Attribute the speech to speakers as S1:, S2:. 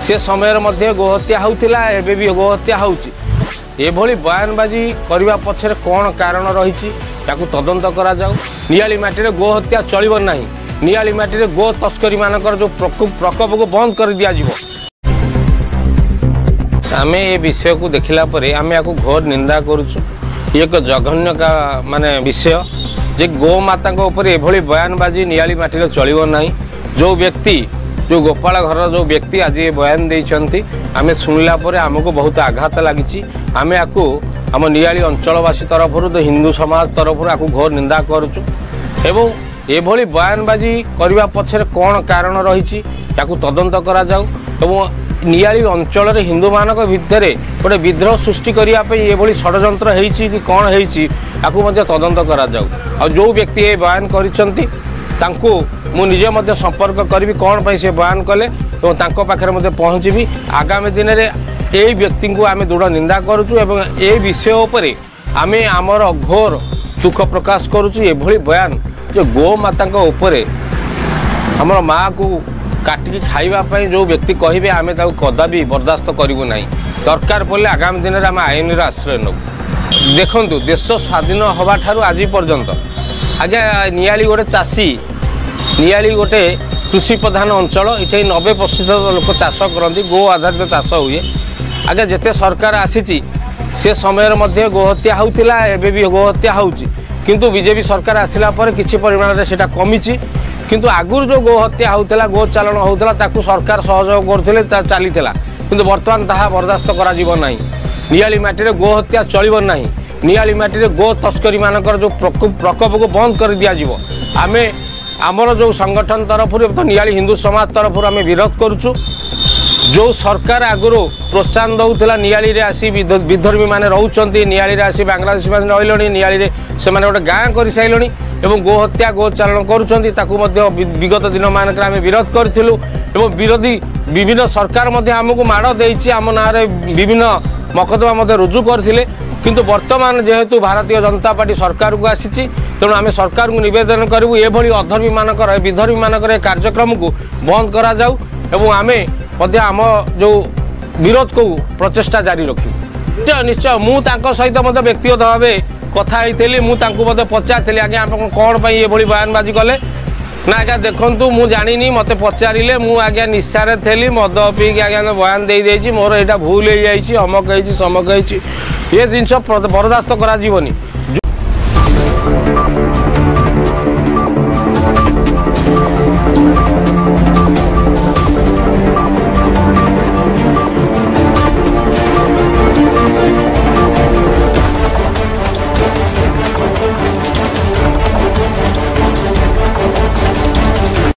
S1: से समय मध्य गोहत्या होता एवं भी गोहत्या होभली बयानबाजी करने पछरे कौन कारण रही तदंत करा नियाली माटी गोहत्या चलो ना नियाली माटी गो तस्करी मानकर जो प्रकोप को बंद कर दि आमे ये विषय को देखला परे आमे याकू घोर निंदा करुचु। एक जघन्य का माने विषय जे गो माता ऊपर एभली बयानबाजी नियाली माटी चलो ना। जो व्यक्ति जो गोपाल घर जो व्यक्ति आज ये बयान देइछंती आमे सुनला परे हमको बहुत आघात लगी। आमे याकू आम नियाली अंचलवासी तरफ तो हिंदू समाज तरफ याकू घोर निंदा करुचु। एवं एभली बयानबाजी करने पछरे कौन कारण रही तदंत करा एवं नियाली अंचल हिंदू मानक भितर गोटे विद्रोह सृष्टि करने ये षड्यंत्र होती कि कौन होती तदंत करा जो व्यक्ति ये बयान करिसेंती मु निजे मध्य संपर्क करी कौन पाई से बयान कले और पाखे पहुँची आगामी दिन में यही व्यक्ति को आम दृढ़ निंदा करुचु एवं ए विषय उपर आम आमर घोर दुख प्रकाश करुचु। एभली बयान जो गो माता उपरे आमर माँ को काटिकी खाइबापी जो व्यक्ति कहे आम कदापि बर्दास्त करूँ ना। दरकार पड़े आगामी दिन में आम आईन आश्रय नबू। देखु देश स्वाधीन हवा ठारू आज पर्यंत आज्ञा नियाली गोटे चाषी नियाली गोटे कृषि प्रधान अंचल ये 90% लोक चाष करती गो आधारित चाष हुए। आगे जिते सरकार आसी से समय मध्य गोहत्या होता एवं भी गोहत्या किंतु बीजेपी सरकार आसला किसी परिमाण में सेटा कमी किंतु आगुरी जो गोहत्या होता गो चालन होता सरकार सहयोग करते चली किंतु बर्तमान ताहा बर्दास्त करा ना। नियाली माटी गोहत्या चलो ना नियाली माटी गो तस्करी मानकर जो प्रकोप को बंद कर दि आमे आमर जो संगठन तरफ तो नियाली हिंदू समाज तरफ आम विरोध करुचु। जो सरकार आगुरी प्रोत्साहन दौला नियाली रे आसी विधर्मी माने रहउचंती नियाली रे आसी बांग्लादेशी माने रहिलोनी नियाली से माने गोटे गाँ कर साइलोनी एवं गोहत्या गो चालन करुचंती ताकू मध्य विगत दिन मानक आम विरोध करथिलु एवं विरोधी विभिन्न सरकार मध्य आमको माड़ देइछि आम ना रे विभिन्न मकदमा मध्य रुजु करथिले किंतु वर्तमान जेहेतु भारतीय जनता पार्टी सरकार को आसी तेणु आम सरकार को निवेदन करूँ ये अधर्मी मानकर विधर्मी मानकर कार्यक्रम को बंद करा जाऊ एवं आमे आम जो विरोध को प्रचेषा जारी रखी। निश्चय मुझे सहित मत व्यक्तिगत भाव कथा मुझे पचारि आज्ञा आप कौन पर ये बयानबाजी कले ना आज्ञा देखूँ मुझे जानी मत पचारे मुझे आज्ञा निशारे थी मद पीक आज्ञा बयान दे देछि मोर यहाँ भूल हो जामक समक ये जिन बर्दास्त करा जीवनी।